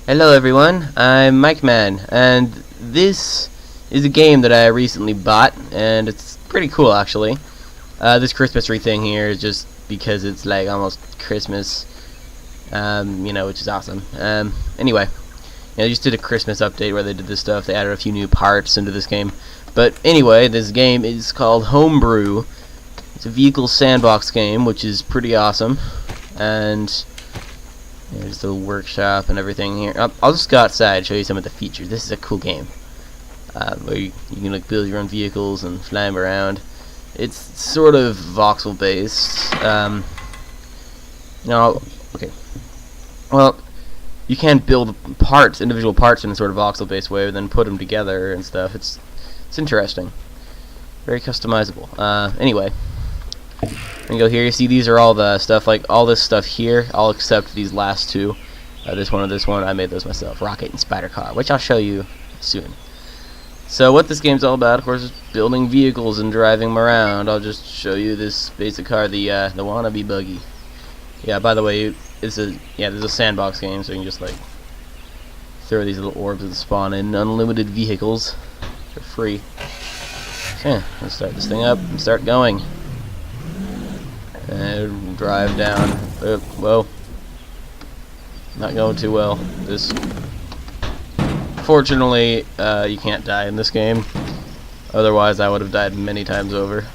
Hello everyone, I'm Mike Man, and this is a game that I recently bought, and it's pretty cool actually. This Christmas tree thing here is just because it's like almost Christmas, which is awesome. Anyway, they just did a Christmas update where they did this stuff. They added a few new parts into this game. But anyway, this game is called Homebrew. It's a vehicle sandbox game, which is pretty awesome. And there's the workshop and everything here. I'll just go outside and show you some of the features. This is a cool game where you can like build your own vehicles and fly them around. It's sort of voxel based. Okay. Well, you can build parts, individual parts, in a sort of voxel based way, and then put them together and stuff. It's interesting, very customizable. Anyway. And go here, you see these are all the stuff, like all this stuff here, all except these last two. This one and this one, I made those myself, Rocket and Spider Car, which I'll show you soon. So what this game's all about, of course, is building vehicles and driving them around. I'll just show you this basic car, the wannabe buggy. Yeah, by the way, there's a sandbox game, so you can just like throw these little orbs that spawn in unlimited vehicles for free. So, yeah, let's start this thing up and start going. And drive down. Whoa. Not going too well. Fortunately, you can't die in this game. Otherwise, I would have died many times over.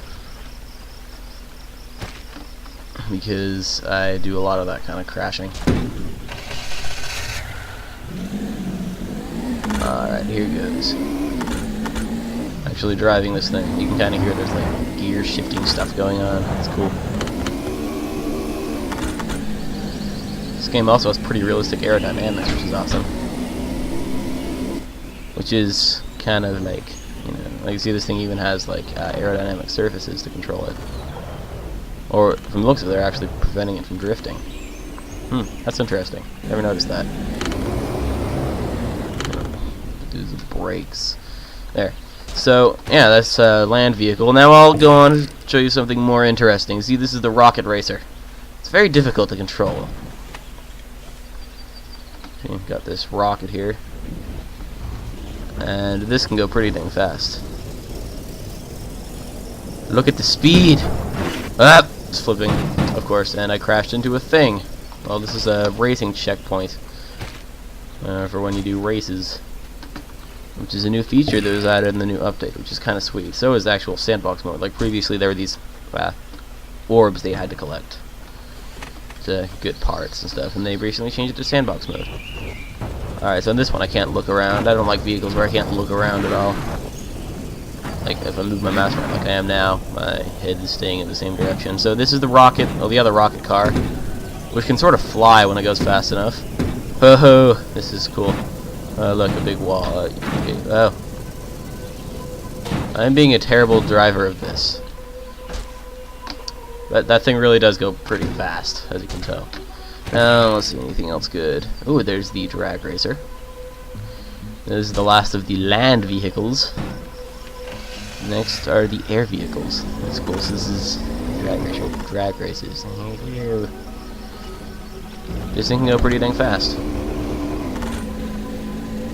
Because I do a lot of that kind of crashing. Alright, here goes. Actually driving this thing. You can kind of hear there's like gear shifting stuff going on. It's cool. This game also has pretty realistic aerodynamics, which is awesome. Which is kind of like, like you see this thing even has like aerodynamic surfaces to control it. Or from the looks of it, they're actually preventing it from drifting. That's interesting. Never noticed that. Do the brakes. There. So, yeah, that's a land vehicle. Now I'll go on and show you something more interesting. See, this is the rocket racer. It's very difficult to control. Okay, got this rocket here. And this can go pretty dang fast. Look at the speed! Ah! It's flipping, of course, and I crashed into a thing. Well, this is a racing checkpoint for when you do races, which is a new feature that was added in the new update, which is kind of sweet. So is actual sandbox mode. Like previously, there were these orbs they had to collect to get parts and stuff, and they recently changed it to sandbox mode. Alright, so in this one I can't look around. I don't like vehicles where I can't look around at all. Like if I move my mouse around like I am now, my head is staying in the same direction. So this is the rocket, the other rocket car, which can sort of fly when it goes fast enough. Ho ho, this is cool. Look, a big wall. Okay. Oh. I'm being a terrible driver of this. But that thing really does go pretty fast, as you can tell. Let's see, anything else good? Ooh, there's the drag racer. This is the last of the land vehicles. Next are the air vehicles. That's cool. So this is drag races. This thing can go pretty dang fast.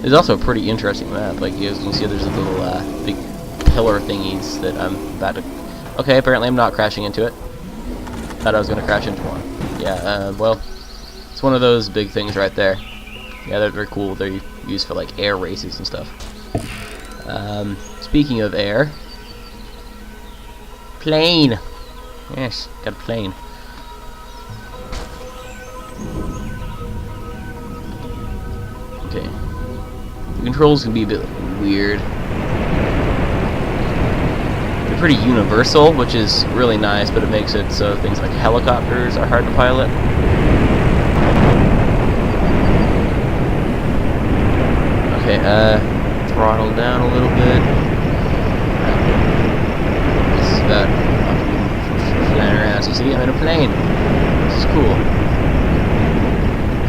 It's also a pretty interesting map. Like you can see, there's a little big pillar thingies that I'm about to. Okay, apparently I'm not crashing into it. Thought I was gonna crash into one. Yeah. Well, it's one of those big things right there. Yeah, they're very cool. They're used for like air races and stuff. Speaking of air, plane. Yes, got a plane. Okay. The controls can be a bit weird. They're pretty universal, which is really nice, but it makes it so things like helicopters are hard to pilot. Okay, throttle down a little bit. This is about flying around. So you see, I'm in a plane. This is cool.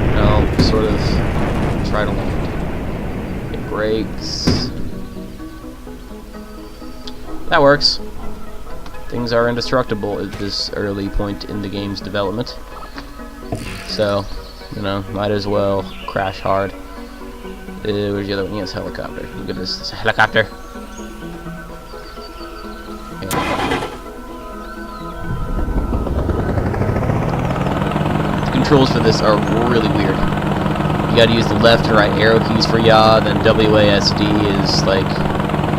And I'll sort of try to land. It brakes. That works. Things are indestructible at this early point in the game's development. So, might as well crash hard. Where's the other one? Yes, helicopter. Look at this. It's a helicopter. The controls for this are really weird. You gotta use the left and right arrow keys for yaw, then WASD is like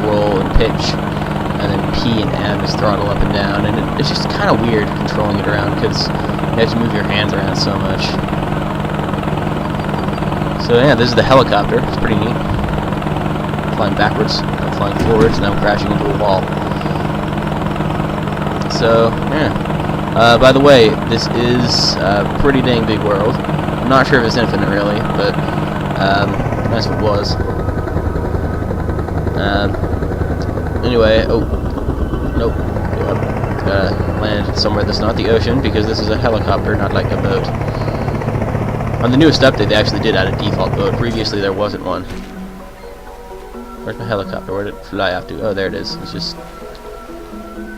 roll and pitch, and then P and M is throttle up and down, and it's just kind of weird controlling it around because you have to move your hands around so much. So yeah, this is the helicopter. It's pretty neat. Flying backwards, I'm flying forwards, and I'm crashing into a wall. So yeah. By the way, this is a pretty dang big world. I'm not sure if it's infinite really, but that's what it was. Anyway, oh, nope, gotta land somewhere that's not the ocean, because this is a helicopter, not like a boat. On the newest update, they actually did add a default boat. Previously, there wasn't one. Where's my helicopter? Where did it fly out to? Oh, there it is. It's just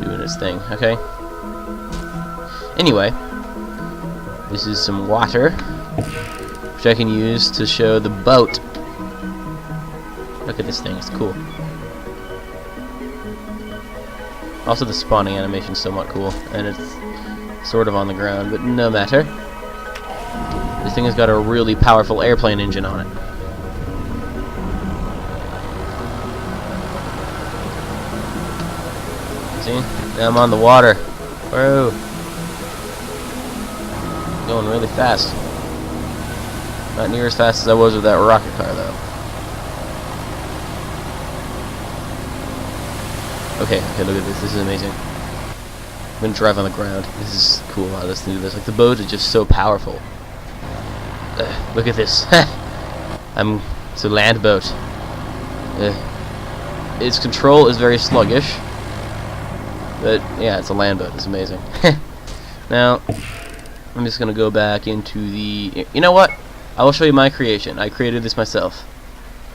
doing its thing. Okay. Anyway, this is some water, which I can use to show the boat. Look at this thing. It's cool. Also, the spawning animation is somewhat cool, and it's sort of on the ground, but no matter. This thing has got a really powerful airplane engine on it. See? Now I'm on the water. Whoa. Going really fast. Not near as fast as I was with that rocket car, though. Okay, look at this. This is amazing. I'm gonna drive on the ground. This is cool how this thing do this. Like, the boat is just so powerful. Look at this. It's a land boat. Its control is very sluggish, but yeah, it's a land boat. It's amazing. Now, I'm just gonna go back into the. You know what? I will show you my creation. I created this myself.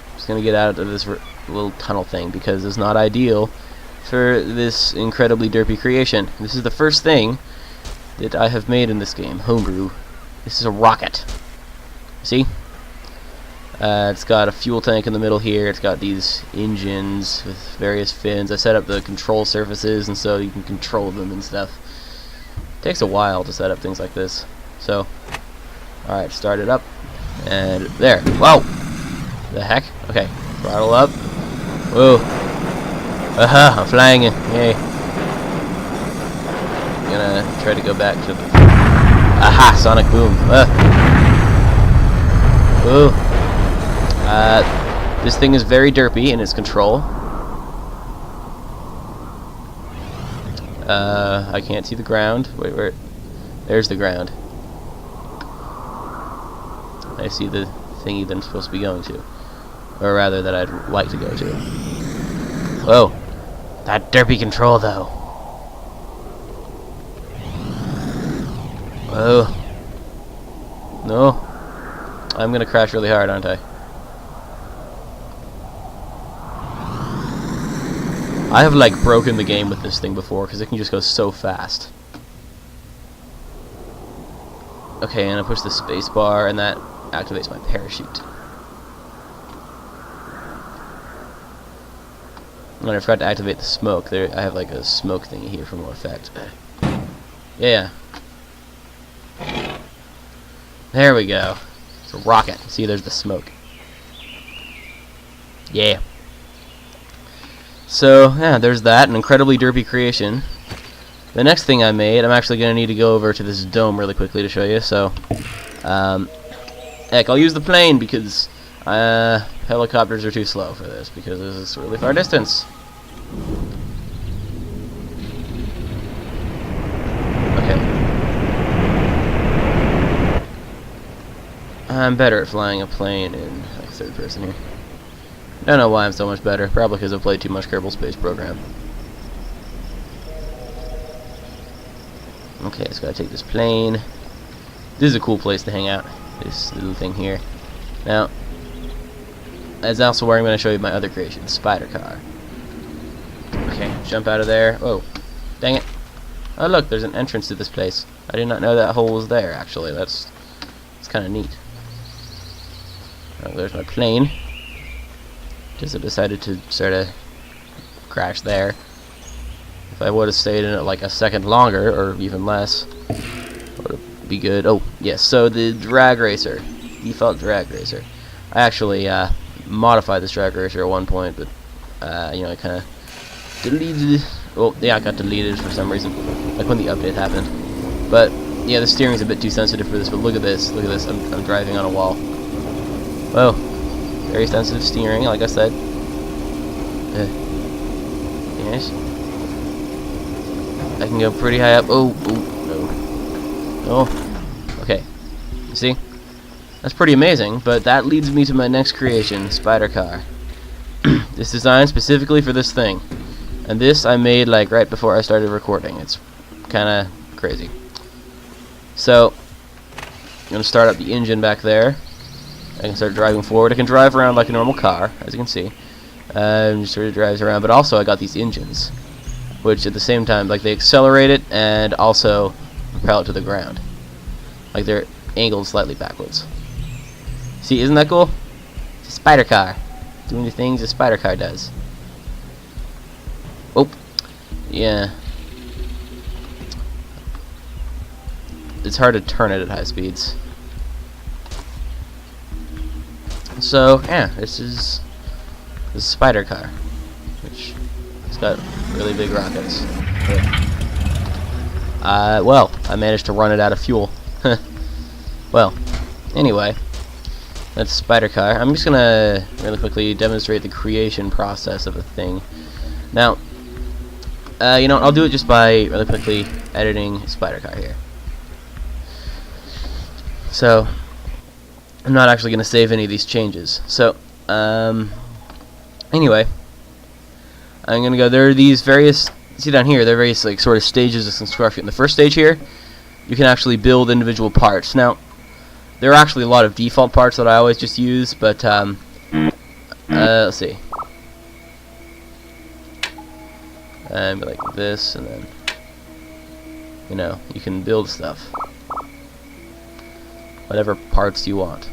I'm just gonna get out of this little tunnel thing because it's not ideal for this incredibly derpy creation. This is the first thing that I have made in this game. Homebrew. This is a rocket. See? It's got a fuel tank in the middle here. It's got these engines with various fins. I set up the control surfaces, and so you can control them and stuff. It takes a while to set up things like this. So, alright, start it up. And there. Whoa! The heck? Okay. Throttle up. Whoa. Aha! I'm flying it. Yay. I'm gonna try to go back to the. Aha! Sonic boom. Ooh. This thing is very derpy in its control. I can't see the ground. Wait, where? There's the ground. I see the thingy that I'm supposed to be going to. Or rather, that I'd like to go to. Whoa. That derpy control, though. Whoa. No. I'm gonna crash really hard, aren't I? I have like broken the game with this thing before because it can just go so fast. Okay, and I push the space bar and that activates my parachute. And I forgot to activate the smoke. There, I have like a smoke thingy here for more effect. Yeah. There we go. It's a rocket. See, there's the smoke. Yeah. So, yeah, there's that. An incredibly derpy creation. The next thing I made, I'm actually going to need to go over to this dome really quickly to show you. So, heck, I'll use the plane because helicopters are too slow for this because this is a really far distance. Okay. I'm better at flying a plane in like third person here. I don't know why I'm so much better. Probably because I've played too much Kerbal Space Program. Okay, just gotta take this plane. This is a cool place to hang out. This little thing here. Now, that's also where I'm going to show you my other creation, Spider Car. Okay, jump out of there. Oh, dang it. Oh look, there's an entrance to this place. I did not know that hole was there, actually. That's kind of neat. Oh, there's my plane. Just I decided to sort of crash there. If I would have stayed in it like a second longer, or even less, would be good. Oh, yes, so the drag racer. Default drag racer. I actually modified this drag racer at one point, but, you know, I kind of deleted it. Well, yeah, it got deleted for some reason, like when the update happened. But, yeah, the steering's a bit too sensitive for this, but look at this. Look at this. I'm driving on a wall. Whoa. Very sensitive steering, like I said. Yes. I can go pretty high up. Oh, no. Oh. Okay. You see? That's pretty amazing, but that leads me to my next creation, Spider Car. This designed specifically for this thing. And this I made like right before I started recording. It's kind of crazy. So, I'm going to start up the engine back there. I can start driving forward. I can drive around like a normal car, as you can see. Just sort of drives around, but also I got these engines, which at the same time, like, they accelerate it and also propel it to the ground. Like, they're angled slightly backwards. See, isn't that cool? It's a spider car, doing the things a spider car does. Oh, yeah. It's hard to turn it at high speeds. So, yeah, this is the spider car, which has got really big rockets. Well, I managed to run it out of fuel. Well, anyway, that's spider car. I'm just gonna really quickly demonstrate the creation process of a thing. Now, you know, I'll do it just by really quickly editing spider car here. So, I'm not actually going to save any of these changes. So, anyway, I'm going to go, there are these various, see down here, there are various like sort of stages of construction. The first stage here, you can actually build individual parts. Now, there are actually a lot of default parts that I always just use, but, let's see. Like this, and then, you know, you can build stuff. Whatever parts you want.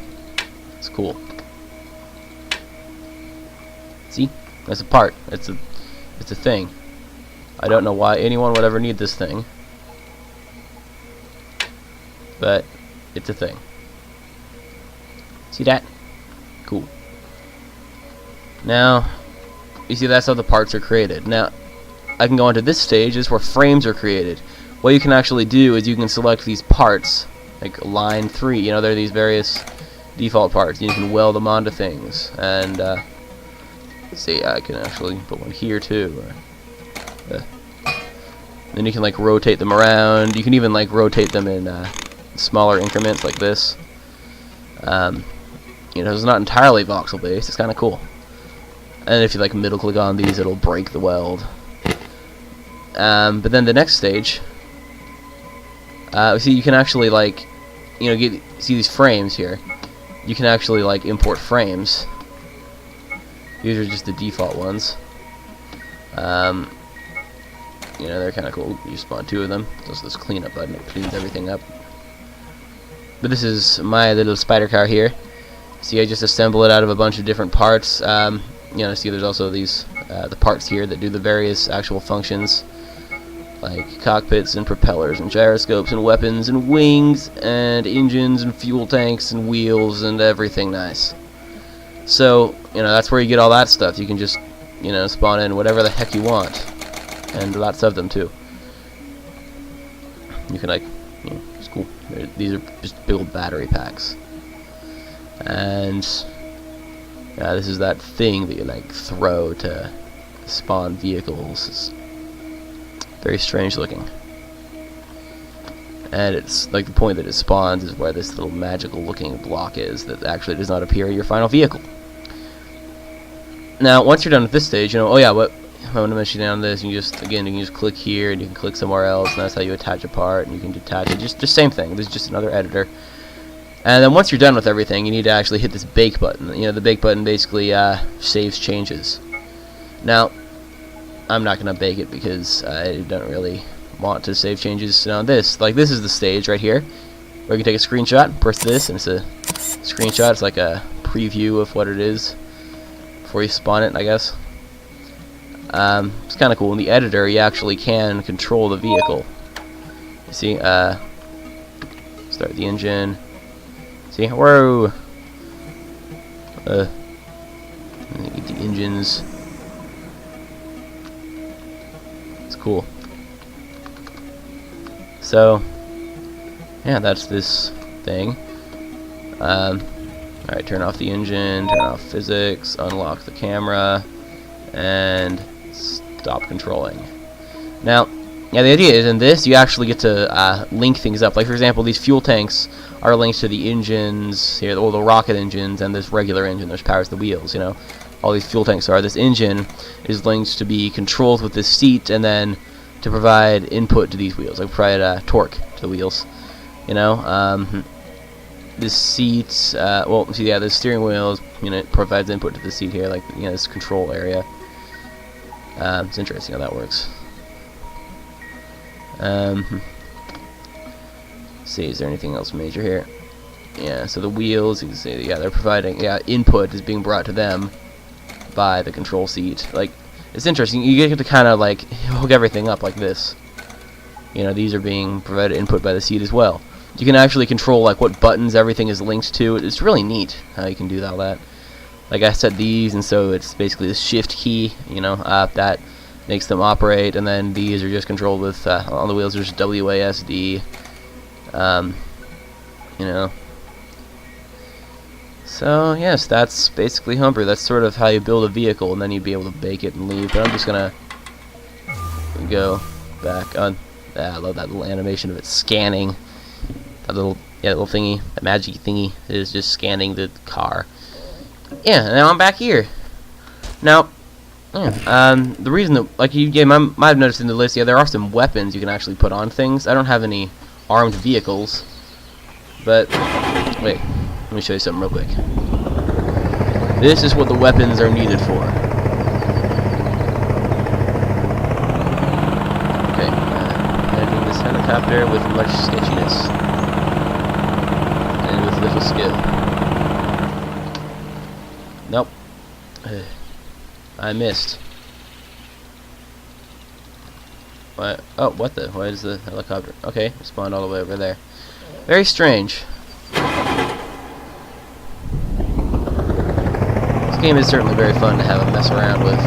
It's cool. See? That's a part. It's a thing. I don't know why anyone would ever need this thing. But it's a thing. See that? Cool. Now, you see that's how the parts are created. Now, I can go into this stage, is where frames are created. What you can actually do is you can select these parts, like line 3, you know, there are these various default parts, and you can weld them onto things. And, let's see, I can actually put one here too. Then you can, like, rotate them around. You can even, like, rotate them in smaller increments like this. You know, it's not entirely voxel based, it's kind of cool. And if you, like, middle click on these, it'll break the weld. But then the next stage, see, you can actually, like, you know, see these frames here. You can actually, like, import frames. These are just the default ones. You know, they're kind of cool. You spawn 2 of them. There's this cleanup button. It cleans everything up. But this is my little spider car here. See, I just assemble it out of a bunch of different parts. You know, see, there's also these the parts here that do the various actual functions, like cockpits and propellers and gyroscopes and weapons and wings and engines and fuel tanks and wheels and everything nice. So, you know, that's where you get all that stuff. You can just, you know, spawn in whatever the heck you want, and lots of them too. You can, like, you know, it's cool. These are just big old battery packs. And this is that thing that you, like, throw to spawn vehicles. It's very strange looking. And it's like the point that it spawns is where this little magical looking block is that actually does not appear in your final vehicle. Now, once you're done with this stage, you know, oh yeah, what I want to mention down this, you just, again, you can just click here and you can click somewhere else, and that's how you attach a part, and you can detach it. Just same thing. This is just another editor. And then once you're done with everything, you need to actually hit this bake button. You know, the bake button basically saves changes. Now, I'm not going to bake it because I don't really want to save changes. Now this is the stage right here, where you can take a screenshot, press this, and it's a screenshot. It's like a preview of what it is before you spawn it, I guess. It's kind of cool. In the editor, you actually can control the vehicle. You see, start the engine. See, whoa! Get the engines. It's cool. So, yeah, that's this thing. Alright, turn off the engine, turn off physics, unlock the camera, and stop controlling. Now, yeah, the idea is in this, you actually get to link things up. Like, for example, these fuel tanks are linked to the engines, here, all the rocket engines, and this regular engine, which powers the wheels, you know. All these fuel tanks are. This engine is linked to be controlled with this seat, and then to provide input to these wheels, like provide torque to the wheels, you know. This seat, well, see, yeah, the steering wheel, you know, provides input to the seat here, like, you know, this control area. It's interesting how that works. See, is there anything else major here? Yeah, so the wheels, you can see, yeah, they're providing, yeah, input is being brought to them by the control seat. Like, it's interesting. You get to kind of like hook everything up like this. You know, these are being provided input by the seat as well. You can actually control like what buttons everything is linked to. It's really neat how you can do all that. Like I set these, and so it's basically the shift key. You know, that makes them operate, and then these are just controlled with on the wheels. There's WASD. You know. So yes, that's basically Homebrew. That's sort of how you build a vehicle, and then you'd be able to bake it and leave. But I'm just gonna go back on. I love that little animation of it scanning. That little, yeah, little thingy, that magic thingy is just scanning the car. Yeah, now I'm back here. Now, yeah, the reason that, like you might have noticed in the list, yeah, there are some weapons you can actually put on things. I don't have any armed vehicles, but wait. Let me show you something real quick. This is what the weapons are needed for. Okay, editing this helicopter with much sketchiness and with little skill. Nope. I missed. What? Oh, what the? Why is the helicopter? Okay, spawned all the way over there. Very strange. This game is certainly very fun to have a mess around with.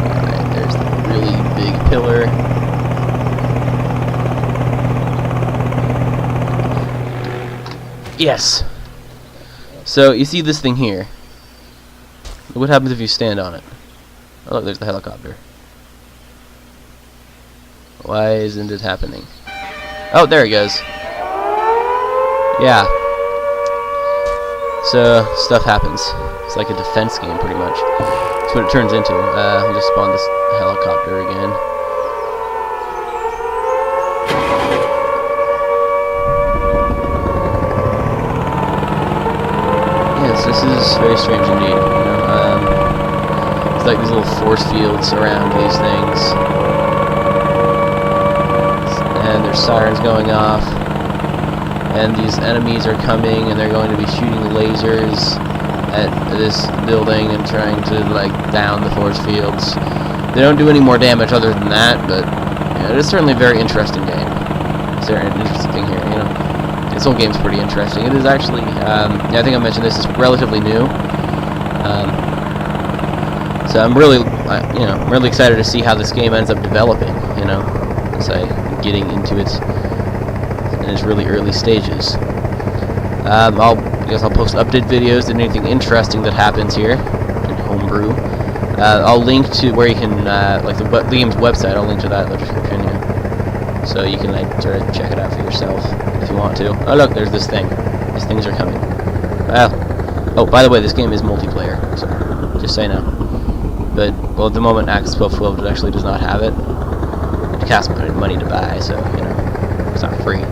Alright, there's the really big pillar. Yes! So, you see this thing here. What happens if you stand on it? Oh, look, there's the helicopter. Why isn't it happening? Oh, there it goes. Yeah. So, stuff happens. It's like a defense game, pretty much. That's what it turns into. I'll just spawn this helicopter again. Yes, this is very strange indeed. You know, it's like these little force fields around these things. And there's sirens going off. And these enemies are coming, and they're going to be shooting lasers at this building and trying to, like, down the force fields. They don't do any more damage other than that, but yeah, it is certainly a very interesting game. It's an interesting thing here, you know. This whole game's pretty interesting. It is actually, yeah, I think I mentioned this is relatively new. So I'm really, you know, I'm really excited to see how this game ends up developing, you know, as I getting into its really early stages. I guess I'll post update videos and anything interesting that happens here in Homebrew. I'll link to where you can, like the game's website. I'll link to that in the description, yeah. So you can like sort of check it out for yourself if you want to. Oh look, there's this thing. These things are coming. Oh, by the way, this game is multiplayer. So just so you know. But well, at the moment, Access 1212 actually does not have it. It costs money to buy, so you know it's not free.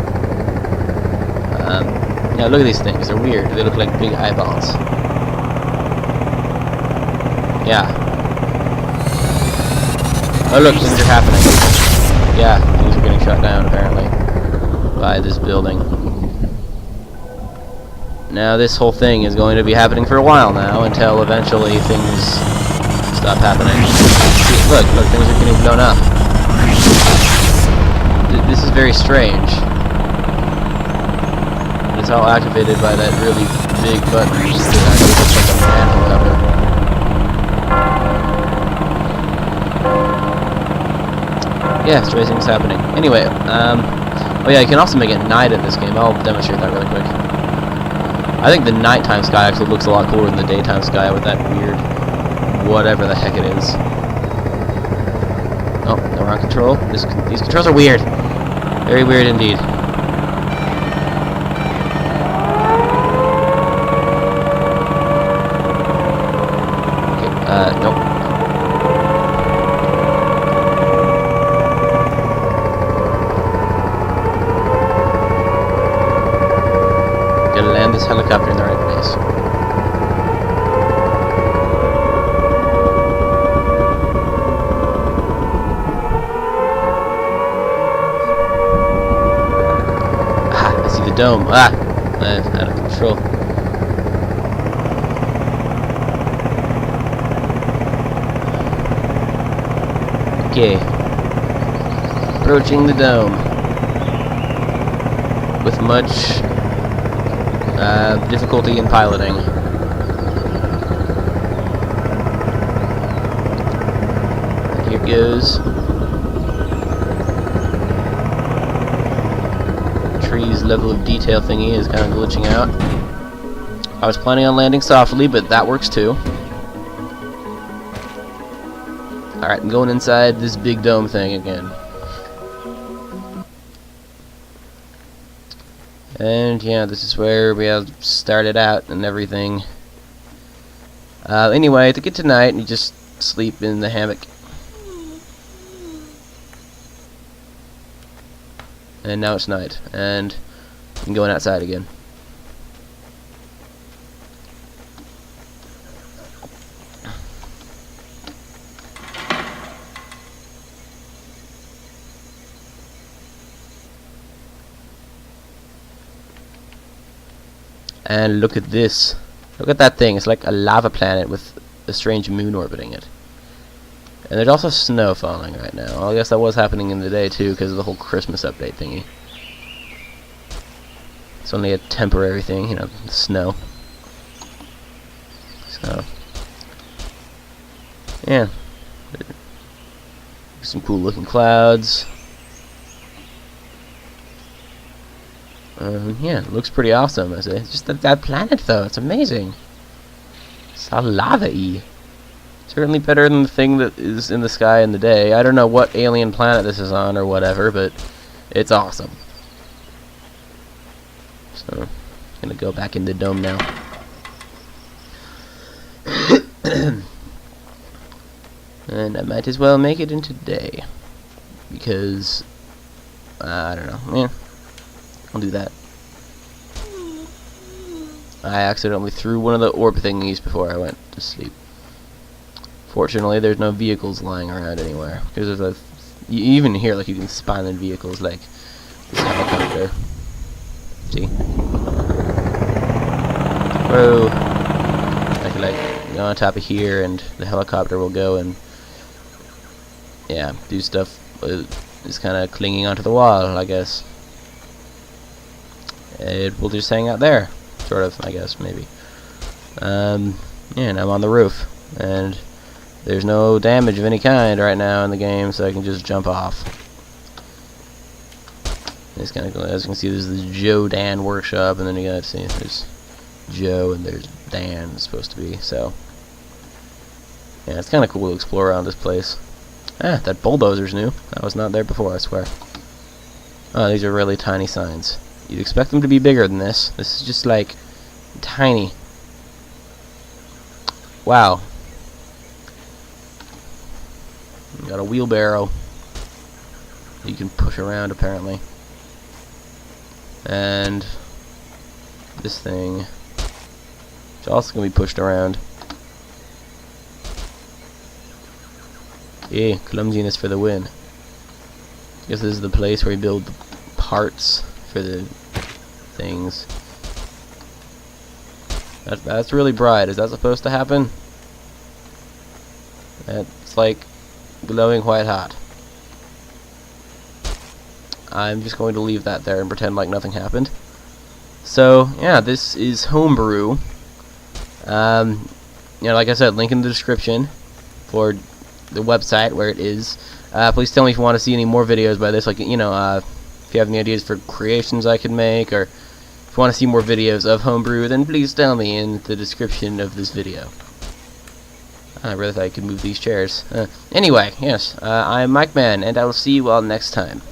Yeah, look at these things. They're weird. They look like big eyeballs. Yeah. Oh look, things are happening. Yeah, things are getting shut down apparently by this building. Now this whole thing is going to be happening for a while now, until eventually things stop happening. See, look, things are getting blown up. This is very strange. It's all activated by that really big button that actually looks like a manhole cover. Yeah, strange things happening. Anyway, oh yeah, you can also make it night in this game. I'll demonstrate that really quick. I think the nighttime sky actually looks a lot cooler than the daytime sky with that weird whatever the heck it is. Oh, no, wrong control. These controls are weird. Very weird indeed. Okay, nope. Gotta land this helicopter in the right place. Dome. Out of control. Okay. Approaching the dome. With much difficulty in piloting. And here goes. Tree's level of detail thingy is kind of glitching out. I was planning on landing softly, but that works too. Alright, I'm going inside this big dome thing again. And yeah, this is where we have started out and everything. Anyway, to get to night, you just sleep in the hammock. And now it's night, and I'm going outside again. And look at this. Look at that thing. It's like a lava planet with a strange moon orbiting it. And there's also snow falling right now. Well, I guess that was happening in the day too because of the whole Christmas update thingy. It's only a temporary thing, you know, the snow. So, yeah. Some cool looking clouds. Yeah, it looks pretty awesome. It's just that planet though, it's amazing. It's all lava-y. Certainly better than the thing that is in the sky in the day. I don't know what alien planet this is on or whatever, but it's awesome. So, I'm gonna go back in the dome now. And I might as well make it into day. Because, I don't know. Yeah, I'll do that. I accidentally threw one of the orb thingies before I went to sleep. Fortunately, there's no vehicles lying around anywhere. Because there's you even hear like you can spawn in vehicles like this helicopter. See? Whoa! I can like go on top of here, and the helicopter will go and yeah, do stuff. It's kind of clinging onto the wall, I guess. It will just hang out there, sort of. I guess maybe. Yeah, and I'm on the roof, and there's no damage of any kind right now in the game, so I can just jump off. It's kind of cool. As you can see, there's the Joe Dan workshop, and then you got to see there's Joe and there's Dan. It's supposed to be so. Yeah, it's kind of cool to explore around this place. Ah, that bulldozer's new. That was not there before, I swear. Oh, these are really tiny signs. You'd expect them to be bigger than this. This is just like tiny. Wow. Got a wheelbarrow you can push around apparently, and this thing is also gonna be pushed around. Yeah, clumsiness for the win. I guess this is the place where you build the parts for the things. That's really bright. Is that supposed to happen? It's like glowing white hot. I'm just going to leave that there and pretend like nothing happened. So yeah, this is Homebrew. Like I said, link in the description for the website where it is. Please tell me if you want to see any more videos by this. Like if you have any ideas for creations I could make, or if you want to see more videos of Homebrew, then please tell me in the description of this video. I really thought I could move these chairs. Anyway, yes, I'm Mike Man, and I will see you all next time.